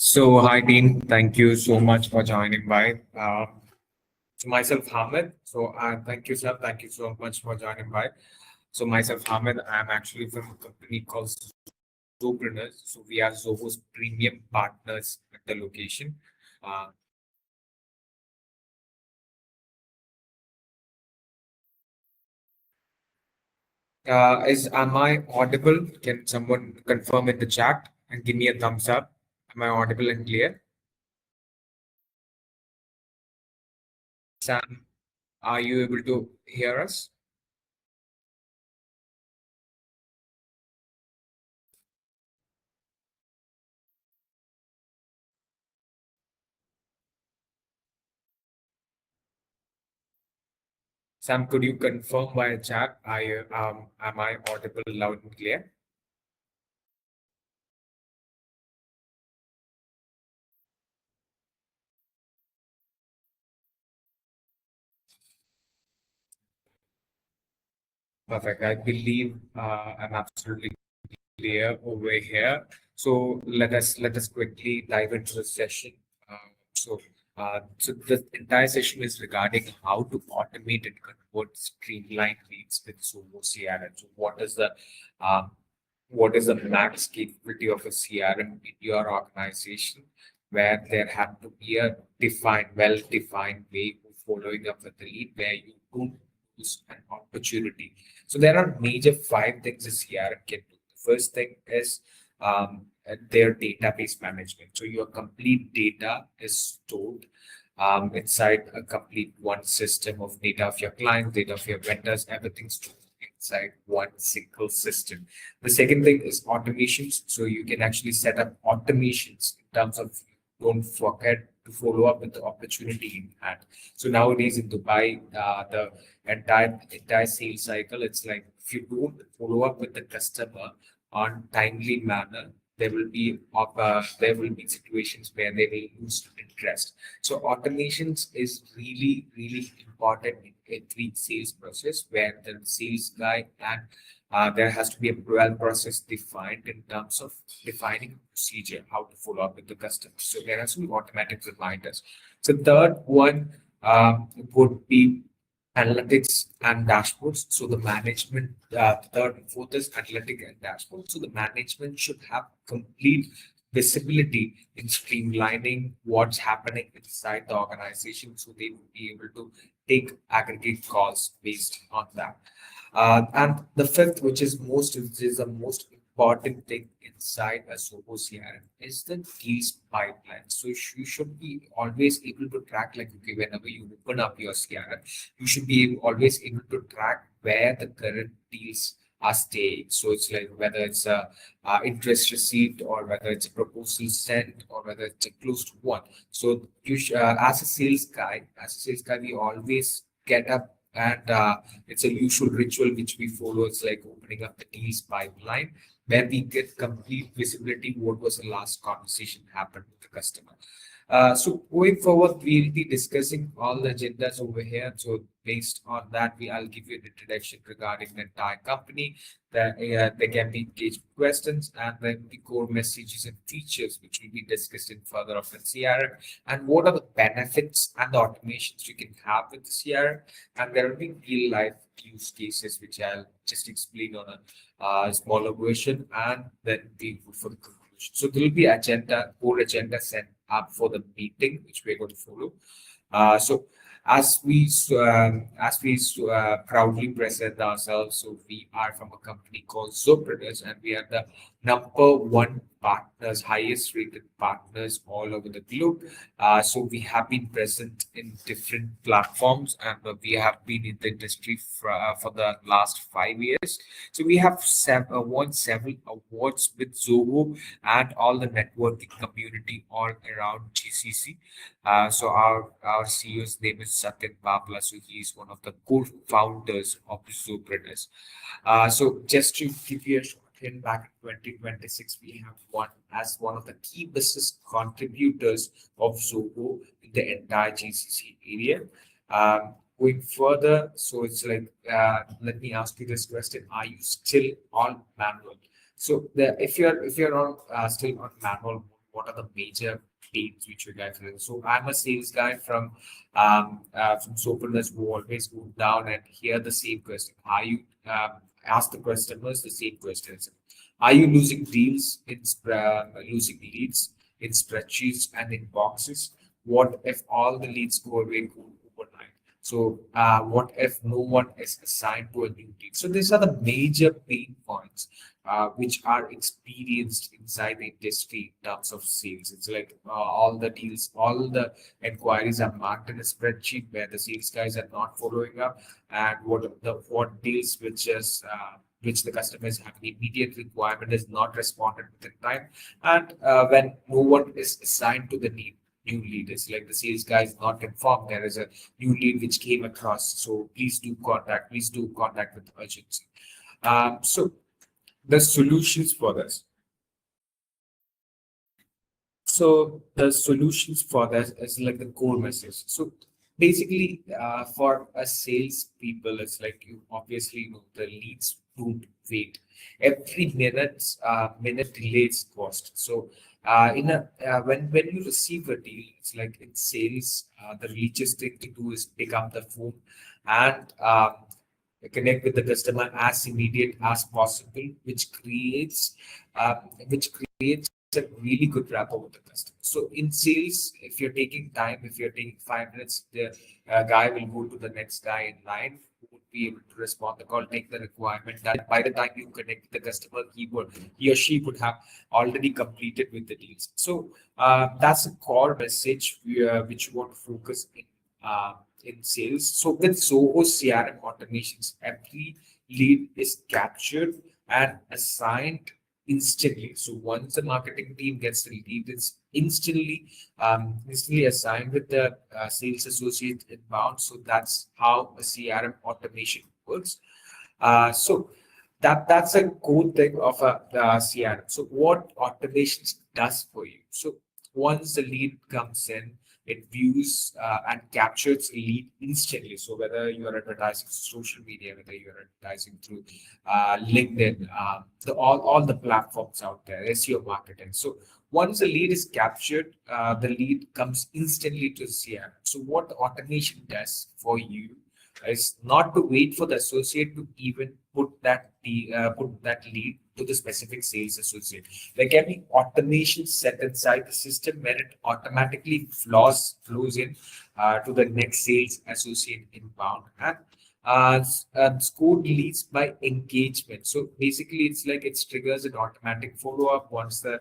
So, hi team, thank you so much for joining by. So myself Hamid. Thank you, sir. Thank you so much for joining by. So myself Hamid, I'm actually from a company called Zopreneurs. So we are Zoho's premium partners at the location. Uh, am I audible? Can someone confirm in the chat and give me a thumbs up? Am I audible and clear? Sam, are you able to hear us? Sam, could you confirm via chat? Am I audible loud and clear? Perfect. I believe I'm absolutely clear over here. So let us quickly dive into the session. So the entire session is regarding how to automate and convert streamline leads with Zoho CRM. So um, what is the max capability of a CRM in your organization, where there have to be a well-defined way of following up with the lead, where you don't lose an opportunity. So there are major five things a CRM can do. The first thing is their database management. So your complete data is stored inside a complete one system of data of your clients, data of your vendors, everything's stored inside one single system. The second thing is automations. So you can actually set up automations in terms of don't forget to follow up with the opportunity in hand. So nowadays in Dubai, the entire sales cycle, it's like if you don't follow up with the customer on timely manner, there will be situations where they will lose interest. So automations is really important in every sales process, where the sales guy and there has to be a well process defined in terms of defining procedure, how to follow up with the customer. So there has to be automatic reminders. So third one would be analytics and dashboards. So the management, third and fourth is analytic and dashboard. So the management should have complete visibility in streamlining what's happening inside the organization, so they will be able to take aggregate calls based on that. And the fifth, which is the most important thing inside a Zoho CRM, is the deals pipeline. So you should be always able to track, like, okay, whenever you open up your CRM, you should be always able to track where the current deals are staying. So it's like whether it's a interest received, or whether it's a proposal sent, or whether it's a closed one. So as a sales guy, we always get up, and it's a usual ritual which we follow. It's like opening up the deals pipeline, where we get complete visibility what was the last conversation happened with the customer. So going forward, we'll be discussing all the agendas over here. So based on that, I'll give you an introduction regarding the entire company. There can be engagement questions, and then the core messages and features which will be discussed in further of the CRM, and what are the benefits and the automations you can have with the CRM. And there will be real life use cases which I'll just explain on a smaller version, and then we go for the conclusion. So there will be core agenda set up for the meeting, which we're going to follow. So as we proudly present ourselves, so we are from a company called Zopreneurs, and we are the number one partners, highest rated partners all over the globe. So we have been present in different platforms, and we have been in the industry for the last 5 years. So we have won several awards with Zoho and all the networking community all around GCC. So our CEO's name is Satyan Babla. So he is one of the co-founders of Zopreneurs. So just to give you a short hint, back in 2026, we have won as one of the key business contributors of Zoho in the entire GCC area. Going further, so it's like, let me ask you this question: are you still on manual? So if you're on still on manual, what are the major pains which you guys have. So I'm a sales guy from Sopranos who always go down and hear the same question. Are you ask the customers the same questions? Are you losing deals losing leads in spreadsheets and in boxes? What if all the leads go away overnight? So, what if no one is assigned to a new lead? So, these are the major pain points which are experienced inside the industry in terms of sales. It's like all the deals, all the inquiries are marked in a spreadsheet where the sales guys are not following up, and what deals which the customers have an immediate requirement is not responded within time, and when no one is assigned to the new lead, it's like the sales guy is not informed there is a new lead which came across, so please do contact with urgency. So the solutions for this. So the solutions for this is like the core message. So basically, for a sales people, it's like you obviously know the leads don't wait. Every minute delays cost. So in a when you receive a deal, it's like in sales, the richest thing to do is pick up the phone and connect with the customer as immediate as possible, uh, which creates a really good rapport with the customer. So in sales, if you're taking time, if you're taking 5 minutes, the guy will go to the next guy in line who would be able to respond the call, take the requirement. That by the time you connect with the customer, he or she would have already completed with the deals. So that's a core message which you want to focus in sales. So with Zoho CRM automations, every lead is captured and assigned instantly. So once the marketing team gets the lead, it's instantly assigned with the sales associate inbound. So that's how a CRM automation works. So that's a cool thing of a CRM. So what automations does for you? So once the lead comes in, it views and captures a lead instantly. So whether you are advertising social media, whether you are advertising through LinkedIn, all the platforms out there, SEO marketing. So once the lead is captured, the lead comes instantly to CRM. So what automation does for you is not to wait for the associate to even put that lead to the specific sales associate. There can be automation set inside the system where it automatically flows in to the next sales associate inbound and scored leads by engagement. So basically, it's like it triggers an automatic follow up once a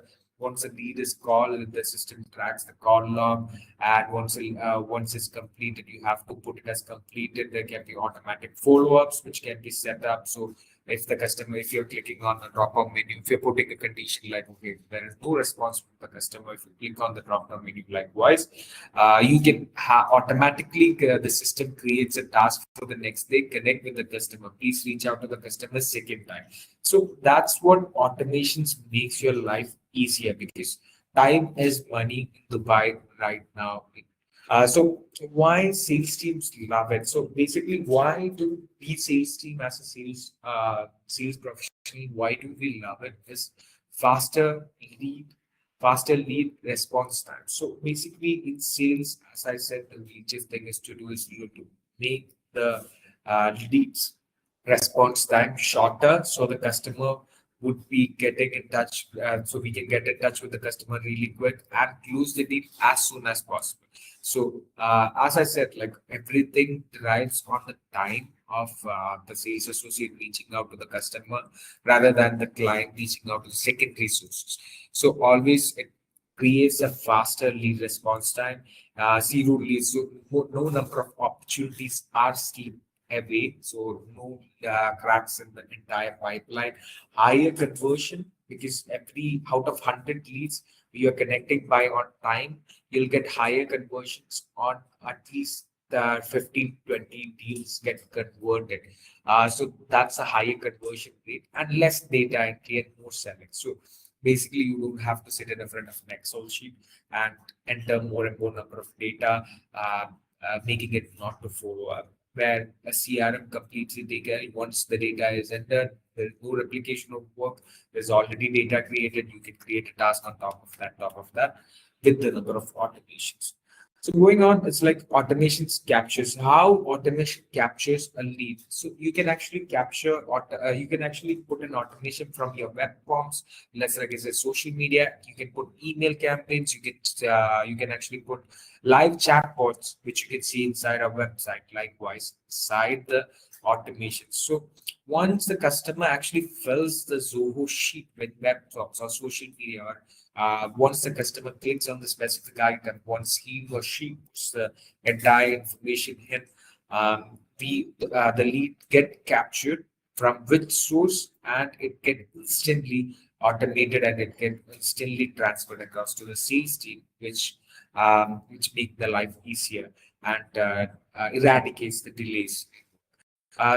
lead is called, the system tracks the call log, and once it's completed, you have to put it as completed. There can be automatic follow-ups which can be set up. So if you're clicking on the drop-down menu, if you're putting a condition like, okay, there is no response from the customer, if you click on the drop-down menu likewise, you can automatically, the system creates a task for the next day, connect with the customer. Please reach out to the customer second time. So that's what automations makes your life easier because time is money in Dubai right now. So why sales teams love it? So basically, why do we sales team as a sales professional? Why do we love it? Is faster lead, faster lead response time. So basically, in sales, as I said, the easiest thing is to do is you to make the leads response time shorter, so the customer would be getting in touch, so we can get in touch with the customer really quick and close the deal as soon as possible. So as I said, like everything derives on the time of the sales associate reaching out to the customer rather than the client reaching out to the secondary sources. So always it creates a faster lead response time, zero leads, so no number of opportunities are still away, so no cracks in the entire pipeline. Higher conversion because every out of 100 leads you are connecting by on time, you'll get higher conversions on at least 15, 20 deals get converted. So that's a higher conversion rate and less data entry and more selling. So basically, you don't have to sit in front of an Excel sheet and enter more and more number of data, making it not to follow up. where a CRM completes the data. Once the data is entered, there's no replication of work. There's already data created. You can create a task on top of that, with the number of automations. So going on, it's like automations captures how automation captures a lead. So you can actually you can actually put an automation from your web forms. Let's like I said, social media. You can put email campaigns. You can actually put live chatbots, which you can see inside our website. Likewise, inside the automation. So once the customer actually fills the Zoho sheet with web forms or social media, or once the customer clicks on the specific icon, once he or she puts the entire information in, the lead get captured from which source, and it get instantly automated, and it get instantly transferred across to the sales team, which make the life easier and eradicates the delays.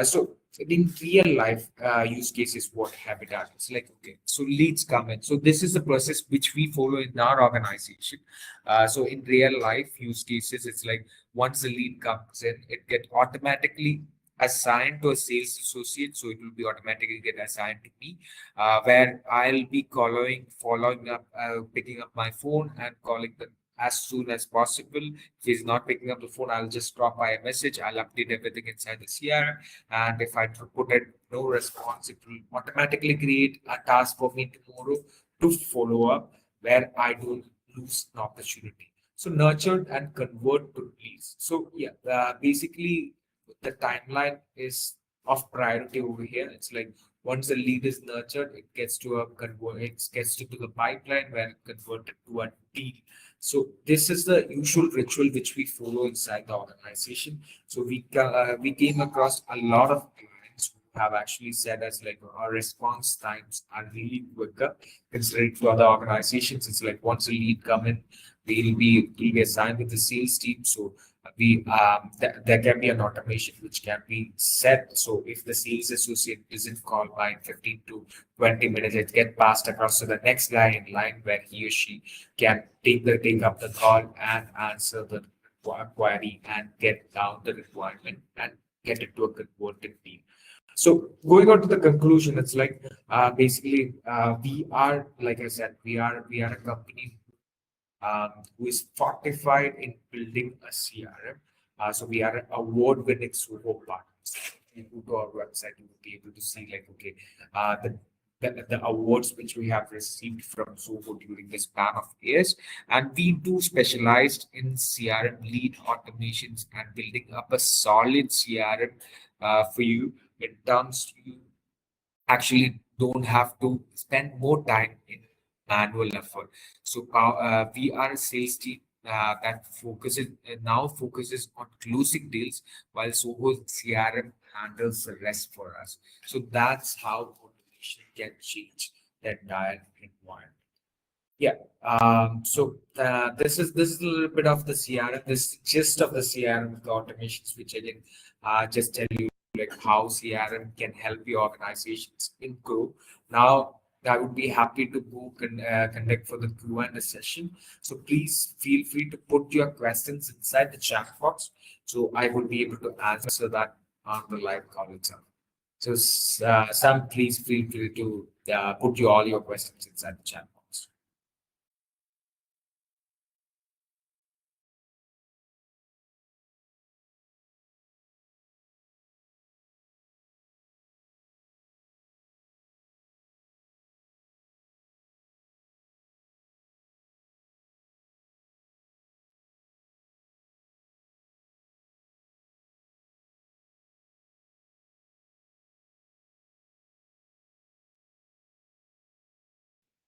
So in real life use cases, what have it done? It's like, okay, so leads come in. So this is the process which we follow in our organization. So in real life use cases, it's like once the lead comes in, it get automatically assigned to a sales associate. So it will be automatically get assigned to me, where I'll be following up, picking up my phone and calling them as soon as possible. If he's not picking up the phone, I'll just drop by a message. I'll update everything inside the CRM. And if I put it no response, it will automatically create a task for me tomorrow to follow up, where I don't lose an opportunity. So nurtured and convert to leads. So yeah, basically the timeline is of priority over here. It's like once the lead is nurtured, it gets to it gets to the pipeline, where it converted to a deal. So this is the usual ritual which we follow inside the organization. So we came across a lot of clients who have actually said us like our response times are really quicker considering to other organizations. It's like once a lead come in, they'll be assigned with the sales team. So there can be an automation which can be set. So if the sales associate isn't called by 15 to 20 minutes, it get passed across to the next guy in line, where he or she can take up the call and answer the query and get down the requirement and get it to a converted deal. So going on to the conclusion, it's like basically we are, like I said, we are a company who is fortified in building a CRM. So we are an award-winning Zoho partners. If you go to our website, you will be able to see like, okay, the awards which we have received from Zoho during this span of years. And we do specialized in CRM lead automations and building up a solid CRM for you, in terms you actually don't have to spend more time in manual effort. So we are a sales team that focuses on closing deals, while Soho CRM handles the rest for us. So that's how automation can change the entire environment. Yeah. This is a little bit of the CRM. This gist of the CRM, the automations, which I did just tell you, like how CRM can help your organizations improve. Now, I would be happy to conduct for the Q&A session. So please feel free to put your questions inside the chat box. So I will be able to answer that on the live call itself. So Sam, please feel free to put all your questions inside the chat box.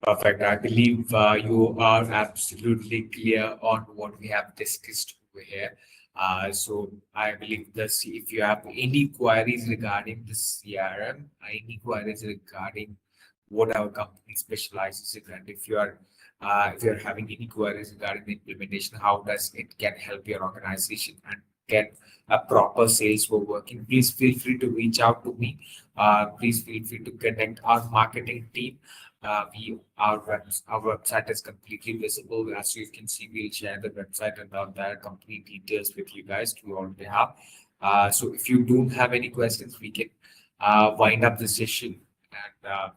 Perfect. I believe you are absolutely clear on what we have discussed over here. So I believe this, if you have any queries regarding the CRM, any queries regarding what our company specializes in, and if you're having any queries regarding the implementation, how does it can help your organization and get a proper sales for working, please feel free to reach out to me. Please feel free to connect our marketing team. Our website is completely visible. As you can see, we'll share the website and the entire company details with you guys. We already have. So if you don't have any questions, we can wind up the session and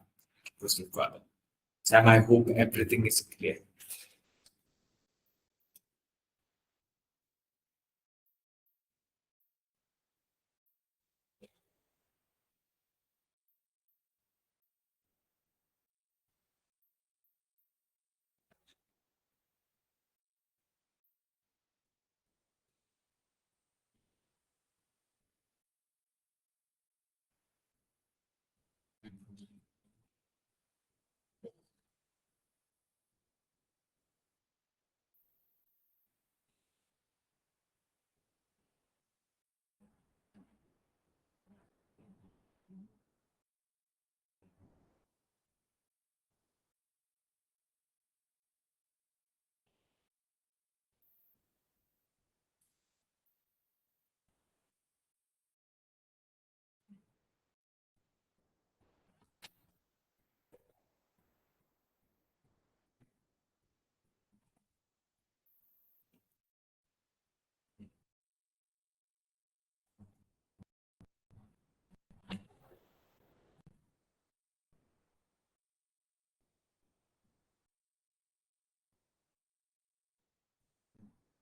proceed further. Sam, I hope everything is clear.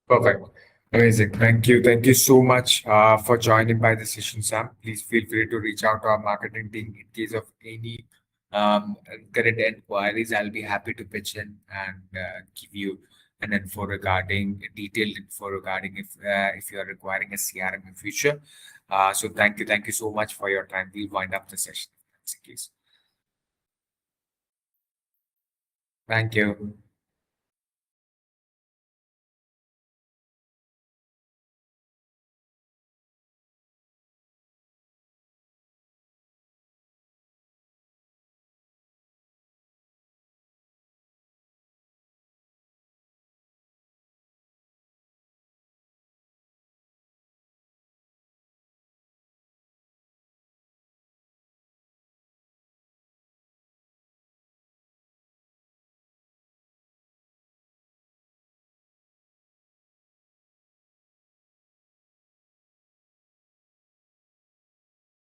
Perfect. Amazing. Thank you. Thank you so much for joining by the session, Sam. Please feel free to reach out to our marketing team in case of any current inquiries. I'll be happy to pitch in and give you an info regarding detailed info regarding if you are requiring a CRM in future. So thank you so much for your time. We'll wind up the session. That's the case. Thank you.